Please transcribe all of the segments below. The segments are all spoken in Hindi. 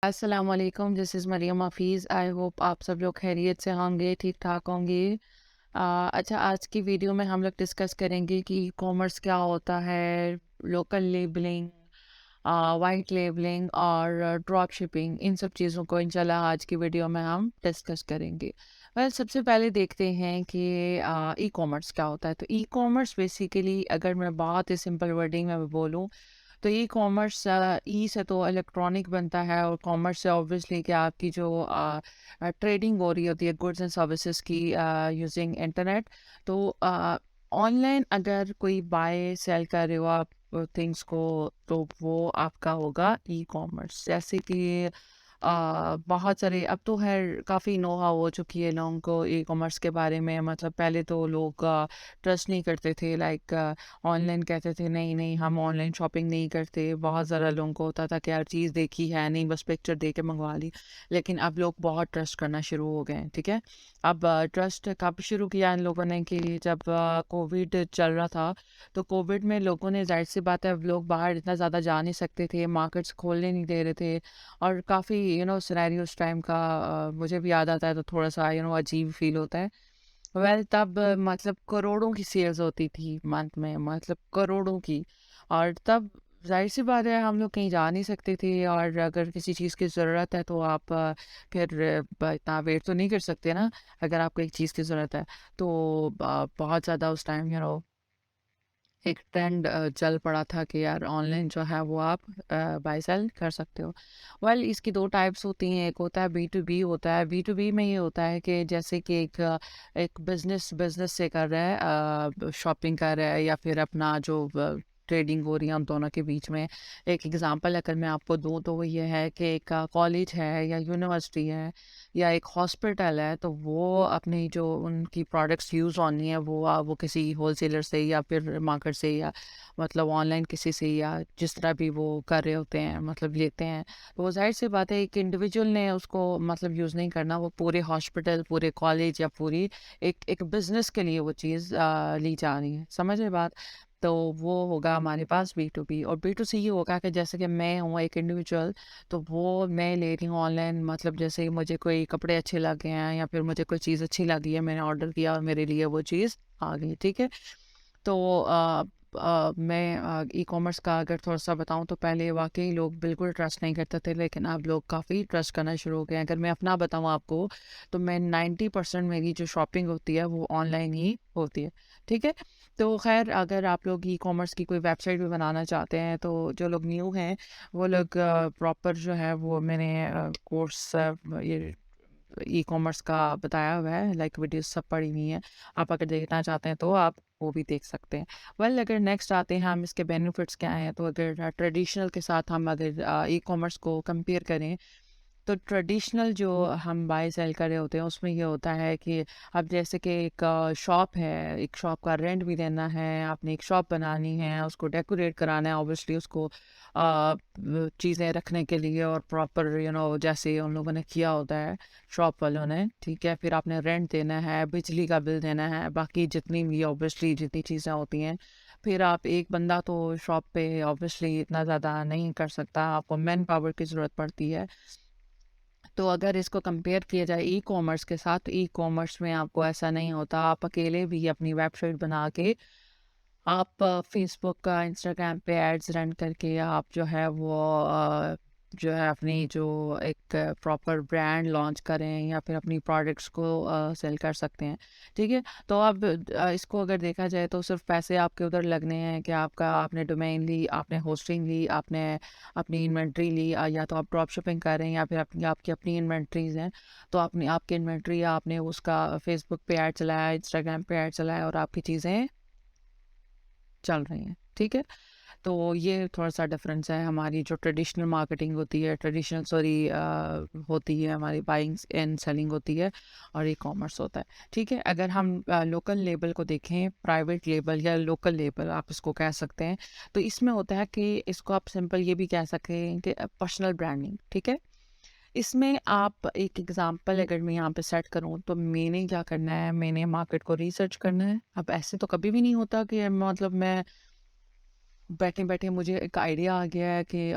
अस्सलाम वालेकुम, this is Maryam Hafeez. I hope आप सब लोग खैरियत से होंगे, ठीक-ठाक होंगे। अच्छा, आज की वीडियो में हम लोग डिस्कस करेंगे कि ई-कॉमर्स क्या होता है, लोकल लेबलिंग, व्हाइट लेबलिंग और ड्रॉप शिपिंग। इन सब चीज़ों को इंशाल्लाह आज की वीडियो में हम डिस्कस करेंगे। सबसे पहले देखते हैं कि ई-कॉमर्स क्या होता है। तो ई-कॉमर्स बेसिकली, अगर मैं बहुत ही सिंपल वर्डिंग में बोलूँ, तो ई कॉमर्स, ई से तो इलेक्ट्रॉनिक बनता है, और कॉमर्स से ऑब्वियसली कि आपकी जो ट्रेडिंग हो रही होती है गुड्स एंड सर्विसेज की यूजिंग इंटरनेट। तो ऑनलाइन अगर कोई बाय सेल कर रहे हो आप थिंग्स को, तो वो आपका होगा ई कॉमर्स। जैसे कि बहुत सारे अब तो खैर काफ़ी नोहा हो चुकी है लोगों को ई कॉमर्स के बारे में। मतलब पहले तो लोग ट्रस्ट नहीं करते थे, लाइक ऑनलाइन कहते थे नहीं नहीं हम ऑनलाइन शॉपिंग नहीं करते। बहुत ज़्यादा लोगों को होता था कि यार चीज़ देखी है नहीं, बस पिक्चर देख के मंगवा ली। लेकिन अब लोग बहुत ट्रस्ट करना शुरू हो गए हैं, ठीक है। अब ट्रस्ट कब शुरू किया इन लोगों ने कि जब कोविड चल रहा था। तो कोविड में लोगों ने, जाहिर सी बात है, अब लोग बाहर इतना ज़्यादा जा नहीं सकते थे, मार्केट्स खोलने नहीं दे रहे थे। और काफ़ी सिनेरियो उस टाइम का मुझे भी याद आता है, तो थोड़ा सा अजीब फील होता है। तब मतलब करोड़ों की सेल्स होती थी मंथ में, मतलब करोड़ों की। और तब जाहिर सी बात है हम लोग कहीं जा नहीं सकते थे, और अगर किसी चीज़ की ज़रूरत है तो आप फिर इतना वेट तो नहीं कर सकते ना। अगर आपको एक चीज़ की ज़रूरत है तो बहुत ज़्यादा उस टाइम एक ट्रेंड चल पड़ा था कि यार ऑनलाइन जो है वो आप बाय सेल कर सकते हो। इसकी दो टाइप्स होती हैं। एक होता है बी टू बी, होता है बी टू बी में ये होता है कि जैसे कि एक बिजनेस बिजनेस से कर रहा है, शॉपिंग कर रहा है, या फिर अपना जो ट्रेडिंग हो रही है हम दोनों के बीच में। एक एग्जांपल अगर मैं आपको दूं तो वो ये है कि एक कॉलेज है या यूनिवर्सिटी है या एक हॉस्पिटल है, तो वो अपनी जो उनकी प्रोडक्ट्स यूज़ होनी है वो किसी होलसेलर से या फिर मार्केट से, या मतलब ऑनलाइन किसी से, या जिस तरह भी वो कर रहे होते हैं, मतलब लेते हैं। तो वो जाहिर सी बात है एक इंडिविजुअल ने उसको मतलब यूज़ नहीं करना, वो पूरे हॉस्पिटल, पूरे कॉलेज या पूरी एक एक बिजनेस के लिए वो चीज़ ली जा रही है। समझ रहे बात? तो वो होगा हमारे पास बी टू बी। और बी टू सी ये होगा कि जैसे कि मैं हूँ एक इंडिविजुअल, तो वो मैं ले रही हूँ ऑनलाइन। मतलब जैसे ही मुझे कोई कपड़े अच्छे लगे हैं या फिर मुझे कोई चीज़ अच्छी लगी है, मैंने ऑर्डर किया और मेरे लिए वो चीज़ आ गई, ठीक है। तो मैं ई कॉमर्स का अगर थोड़ा सा बताऊँ, तो पहले वाकई लोग बिल्कुल ट्रस्ट नहीं करते थे, लेकिन अब लोग काफ़ी ट्रस्ट करना शुरू हो गए हैं। अगर मैं अपना बताऊँ आपको, तो मैं 90% मेरी जो शॉपिंग होती है वो ऑनलाइन ही होती है, ठीक है। तो खैर, अगर आप लोग ई कॉमर्स की कोई वेबसाइट भी बनाना चाहते हैं, तो जो लोग न्यू हैं वो लोग प्रॉपर जो है वो मैंने कोर्स ये ई कॉमर्स का बताया हुआ है, लाइक वीडियोस सब पड़ी हुई हैं। आप अगर देखना चाहते हैं तो आप वो भी देख सकते हैं। अगर नेक्स्ट आते हैं हम इसके बेनिफिट्स क्या हैं, तो अगर ट्रेडिशनल के साथ हम अगर ई कॉमर्स को कंपेयर करें, तो ट्रेडिशनल जो हम बाय सेल कर रहे होते हैं उसमें ये होता है कि अब जैसे कि एक शॉप है, एक शॉप का रेंट भी देना है, आपने एक शॉप बनानी है, उसको डेकोरेट कराना है, ऑब्वियसली उसको चीज़ें रखने के लिए, और प्रॉपर जैसे उन लोगों ने किया होता है शॉप वालों ने, ठीक है। फिर आपने रेंट देना है, बिजली का बिल देना है, बाकी जितनी भी ऑब्वियसली जितनी चीज़ें होती हैं। फिर आप एक बंदा तो शॉप पे ऑब्वियसली इतना ज़्यादा नहीं कर सकता, आपको मैन पावर की ज़रूरत पड़ती है। तो अगर इसको कंपेयर किया जाए ई कॉमर्स के साथ, तो ई कॉमर्स में आपको ऐसा नहीं होता। आप अकेले भी अपनी वेबसाइट बना के आप फेसबुक का, इंस्टाग्राम पे एड्स रन करके आप जो है वो जो है अपनी जो एक प्रॉपर ब्रांड लॉन्च करें, या फिर अपनी प्रोडक्ट्स को सेल कर सकते हैं, ठीक है। तो अब इसको अगर देखा जाए तो सिर्फ पैसे आपके उधर लगने हैं कि आपका आपने डोमेन ली, आपने होस्टिंग ली, आपने अपनी इन्वेंट्री ली, या तो आप ड्रॉप शिपिंग कर रहे हैं या फिर अपनी आपकी अपनी इन्वेंट्रीज हैं। तो अपनी आपकी इन्वेंट्री, आपने उसका फेसबुक पे ऐड चलाया, इंस्टाग्राम पे ऐड चलाया, और आपकी चीज़ें चल रही हैं, ठीक है। तो ये थोड़ा-सा डिफरेंस है हमारी जो ट्रेडिशनल मार्केटिंग होती है, ट्रेडिशनल सॉरी होती है हमारी, बाइंग एंड सेलिंग होती है, और ई-कॉमर्स होता है, ठीक है। अगर हम लोकल लेबल को देखें, प्राइवेट लेबल या लोकल लेबल आप इसको कह सकते हैं, तो इसमें होता है कि इसको आप सिंपल ये भी कह सकते हैं कि पर्सनल ब्रांडिंग, ठीक है। इसमें आप एक एग्जांपल अगर मैं यहाँ पे सेट करूँ, तो मैंने क्या करना है, मैंने मार्केट को रिसर्च करना है। अब ऐसे तो कभी भी नहीं होता कि मतलब मैं बैठे-बैठे मुझे एक आइडिया आ गया है कि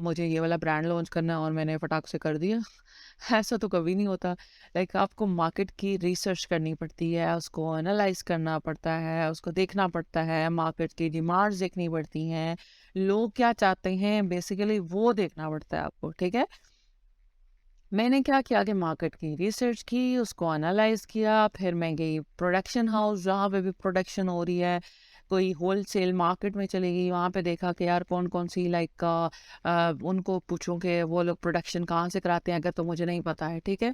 मुझे ये वाला ब्रांड लॉन्च करना है और मैंने फटाक से कर दिया। ऐसा तो कभी नहीं होता। लाइक आपको मार्केट की रिसर्च करनी पड़ती है, उसको एनालाइज़ करना पड़ता है, उसको देखना पड़ता है, मार्केट की डिमांड्स देखनी पड़ती हैं, लोग क्या चाहते हैं बेसिकली वो देखना पड़ता है आपको, ठीक है? मैंने क्या किया कि मार्केट की रिसर्च की, उसको एनालाइज़ किया, फिर मैं गई प्रोडक्शन हाउस जहाँ पे भी प्रोडक्शन हो रही है, कोई होलसेल मार्केट में चली गई, वहाँ पे देखा कि यार कौन-कौन सी लाइक उनको पूछूँ कि वो लोग प्रोडक्शन कहाँ से कराते हैं अगर तो मुझे नहीं पता है, ठीक है?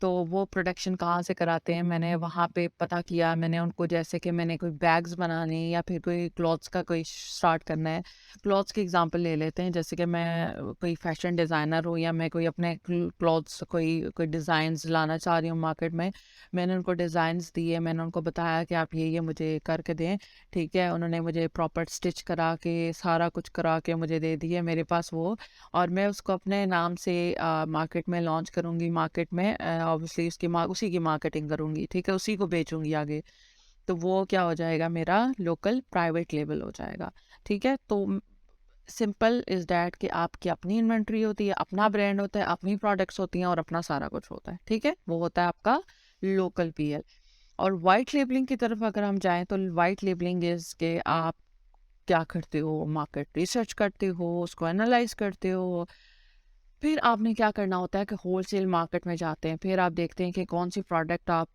तो वो प्रोडक्शन कहाँ से कराते हैं मैंने वहाँ पे पता किया। मैंने उनको जैसे कि मैंने कोई बैग्स बनाने या फिर कोई क्लॉथ्स का कोई स्टार्ट करना है। क्लॉथ्स की एग्जांपल ले लेते हैं, जैसे कि मैं कोई फैशन डिज़ाइनर हूँ या मैं कोई अपने क्लॉथ्स कोई कोई डिज़ाइंस लाना चाह रही हूँ मार्केट में। मैंने उनको डिज़ाइंस दिए, मैंने उनको बताया कि आप ये मुझे करके दें, ठीक है? उन्होंने मुझे प्रॉपर स्टिच करा के सारा कुछ करा के मुझे दे दिए मेरे पास वो, और मैं उसको अपने नाम से मार्केट में लॉन्च करूँगी। मार्केट में ऑब्वियसली उसी की मार्केटिंग करूँगी, ठीक है? उसी को बेचूँगी आगे। तो वो क्या हो जाएगा, मेरा लोकल प्राइवेट लेबल हो जाएगा, ठीक है? तो सिंपल इज़ दैट कि आपकी अपनी इन्वेंट्री होती है, अपना ब्रांड होता है, अपनी प्रोडक्ट्स होती हैं और अपना सारा कुछ होता है, ठीक है? वो होता है आपका लोकल पीएल। और व्हाइट लेबलिंग की तरफ अगर हम जाएँ तो व्हाइट लेबलिंग इज़ के आप क्या करते हो, मार्केट रिसर्च करते हो, उसको एनालाइज़ करते हो। फिर आपने क्या करना होता है कि होलसेल मार्केट में जाते हैं, फिर आप देखते हैं कि कौन सी प्रोडक्ट आप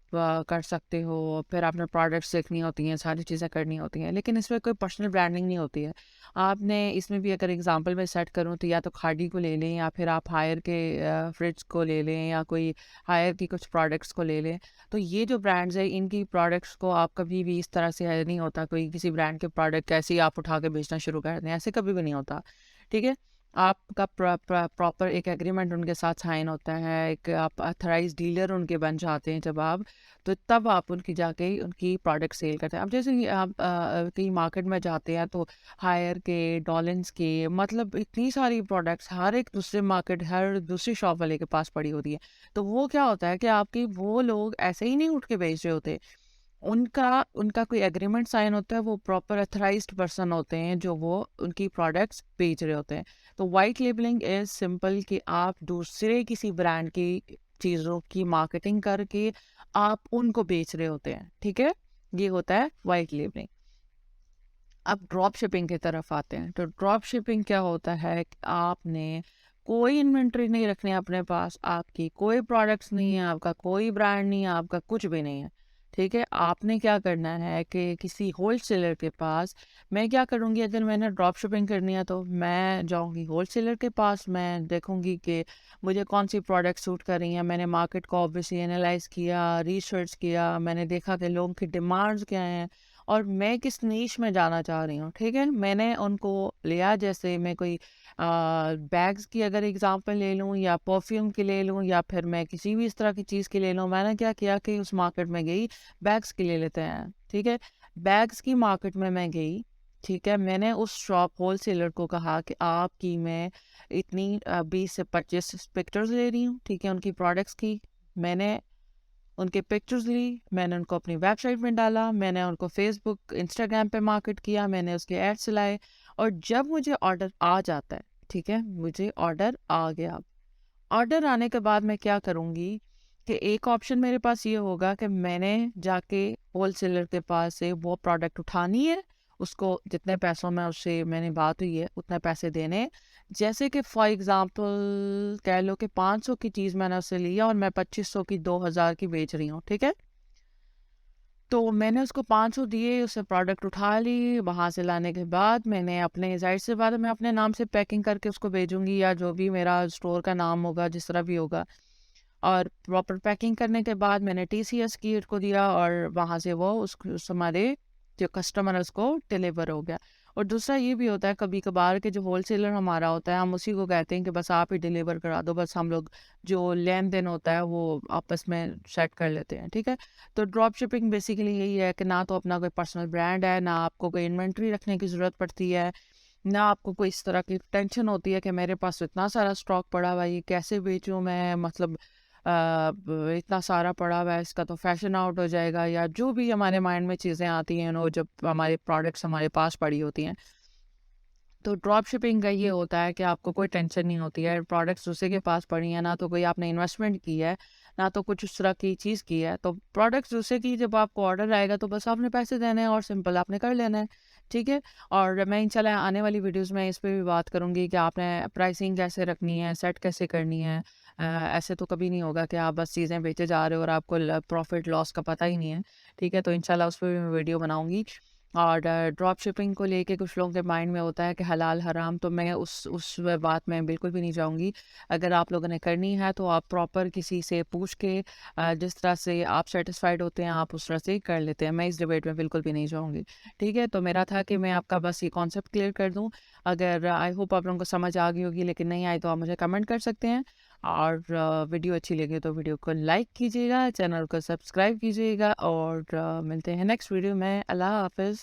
कर सकते हो, फिर आपने प्रोडक्ट्स देखनी होती हैं, सारी चीज़ें करनी होती हैं, लेकिन इसमें कोई पर्सनल ब्रांडिंग नहीं होती है। आपने इसमें भी अगर एग्जांपल में सेट करूँ तो या तो खादी को ले लें या फिर आप हायर के फ्रिज को ले लें या कोई हायर की कुछ प्रोडक्ट्स को ले लें। तो ये जो ब्रांड्स हैं इनकी प्रोडक्ट्स को आप कभी भी इस तरह से नहीं होता कोई किसी ब्रांड के प्रोडक्ट ऐसे ही आप उठा के बेचना शुरू कर दें, ऐसे कभी भी नहीं होता, ठीक है? आपका प्रॉपर एक एग्रीमेंट उनके साथ साइन होता है, एक आप ऑथराइज़्ड डीलर उनके बन जाते हैं जब आप, तो तब आप उनकी जाके उनकी प्रोडक्ट सेल करते हैं। अब जैसे कि आप कहीं मार्केट में जाते हैं तो हायर के, डॉलिन्स के, मतलब इतनी सारी प्रोडक्ट्स हर एक दूसरे मार्केट, हर दूसरी शॉप वाले के पास पड़ी होती है। तो वो क्या होता है कि आपकी वो लोग ऐसे ही नहीं उठ के बेच रहे होते। उनका उनका कोई एग्रीमेंट साइन होता है, वो प्रॉपर ऑथराइज्ड पर्सन होते हैं जो वो उनकी प्रोडक्ट्स बेच रहे होते हैं। तो वाइट लेबलिंग इज सिंपल कि आप दूसरे किसी ब्रांड की चीज़ों की मार्केटिंग करके आप उनको बेच रहे होते हैं, ठीक है? ये होता है वाइट लेबलिंग। अब ड्रॉप शिपिंग की तरफ आते हैं, तो ड्रॉप शिपिंग क्या होता है कि आपने कोई इन्वेंट्री नहीं रखनी है अपने पास, आपकी कोई प्रोडक्ट्स नहीं है, आपका कोई ब्रांड नहीं है, आपका कुछ भी नहीं है, ठीक है? आपने क्या करना है कि किसी होलसेलर के पास, मैं क्या करूँगी अगर मैंने ड्रॉप शिपिंग करनी है तो मैं जाऊँगी होलसेलर के पास, मैं देखूँगी कि मुझे कौन सी प्रोडक्ट सूट कर रही हैं। मैंने मार्केट को ऑब्वियसली एनालाइज किया, रिसर्च किया, मैंने देखा कि लोगों की डिमांड्स क्या हैं और मैं किस नीश में जाना चाह रही हूँ, ठीक है? मैंने उनको लिया, जैसे मैं कोई बैग्स की अगर एग्जांपल ले लूँ या परफ्यूम की ले लूँ या फिर मैं किसी भी इस तरह की चीज़ की ले लूँ, मैंने क्या किया कि उस मार्केट में गई, बैग्स की ले लेते हैं, ठीक है? बैग्स की मार्केट में मैं गई, ठीक है? मैंने उस शॉप होलसेलर को कहा कि आपकी मैं इतनी 20 से 25 पिक्चर्स ले रही हूँ, ठीक है? उनकी प्रोडक्ट्स की मैंने उनके पिक्चर्स ली, मैंने उनको अपनी वेबसाइट में डाला, मैंने उनको फ़ेसबुक, इंस्टाग्राम पे मार्केट किया, मैंने उसके एड्स चलाए और जब मुझे ऑर्डर आ जाता है, ठीक है? मुझे ऑर्डर आ गया। ऑर्डर आने के बाद मैं क्या करूँगी कि एक ऑप्शन मेरे पास ये होगा कि मैंने जाके होलसेलर के पास से वो प्रोडक्ट उठानी है, उसको जितने पैसों में उससे मैंने बात हुई है उतने पैसे देने हैं। जैसे कि फॉर एग्ज़ाम्पल कह लो कि 500 की चीज़ मैंने उससे लिया और मैं 2500 की 2000 की बेच रही हूँ, ठीक है? तो मैंने उसको 500 दिए, उससे प्रोडक्ट उठा ली, वहाँ से लाने के बाद मैंने अपने ज़ाहिर-सी बात है मैं अपने नाम से पैकिंग करके उसको भेजूँगी या जो भी मेरा स्टोर का नाम होगा, जिस तरह भी होगा। और प्रॉपर पैकिंग करने के बाद मैंने टीसीएस की को दिया और वहाँ से वो उस हमारे जो कस्टमर है उसको डिलीवर हो गया। और दूसरा ये भी होता है कभी-कभार कि जो होलसेलर हमारा होता है हम उसी को कहते हैं कि बस आप ही डिलीवर करा दो, बस हम लोग जो लेन-देन होता है वो आपस में सेट कर लेते हैं, ठीक है? तो ड्रॉप शिपिंग बेसिकली यही है कि ना तो अपना कोई पर्सनल ब्रांड है, ना आपको कोई इन्वेंटरी रखने की ज़रूरत पड़ती है, ना आपको कोई इस तरह की टेंशन होती है कि मेरे पास तो इतना सारा स्टॉक पड़ा हुआ है, ये कैसे बेचूँ मैं, मतलब इतना सारा पड़ा हुआ है, इसका तो फैशन आउट हो जाएगा, या जो भी हमारे माइंड में चीज़ें आती हैं नो जब हमारे प्रोडक्ट्स हमारे पास पड़ी होती हैं। तो ड्रॉप शिपिंग का ये होता है कि आपको कोई टेंशन नहीं होती है, प्रोडक्ट्स दूसरे के पास पड़ी हैं, ना तो कोई आपने इन्वेस्टमेंट की है, ना तो कुछ उस तरह की चीज़ की है। तो प्रोडक्ट्स दूसरे की जब आपको ऑर्डर आएगा तो बस आपने पैसे देने हैं और सिंपल आपने कर लेना है, ठीक है। और मैं इंशाल्लाह आने वाली वीडियोस में इस पे भी बात करूँगी कि आपने प्राइसिंग कैसे रखनी है, सेट कैसे करनी है। ऐसे तो कभी नहीं होगा कि आप बस चीज़ें बेचे जा रहे हो और आपको प्रॉफिट लॉस का पता ही नहीं है, ठीक है। तो इंशाल्लाह उस पर भी मैं वीडियो बनाऊँगी। और ड्रॉप शिपिंग को लेके कुछ लोगों के माइंड में होता है कि हलाल हराम, तो मैं उस बात में बिल्कुल भी नहीं जाऊंगी। अगर आप लोगों ने करनी है तो आप प्रॉपर किसी से पूछ के जिस तरह से आप सेटिस्फाइड होते हैं आप उस तरह से कर लेते हैं। मैं इस डिबेट में बिल्कुल भी नहीं जाऊंगी, ठीक है। तो मेरा था कि मैं आपका बस ये कॉन्सेप्ट क्लियर कर दूं। अगर आई होप आप लोगों को समझ आ गई होगी, लेकिन नहीं आई तो आप मुझे कमेंट कर सकते हैं। और वीडियो अच्छी लगी तो वीडियो को लाइक कीजिएगा, चैनल को सब्सक्राइब कीजिएगा और मिलते हैं नेक्स्ट वीडियो में। अल्लाह हाफिज़।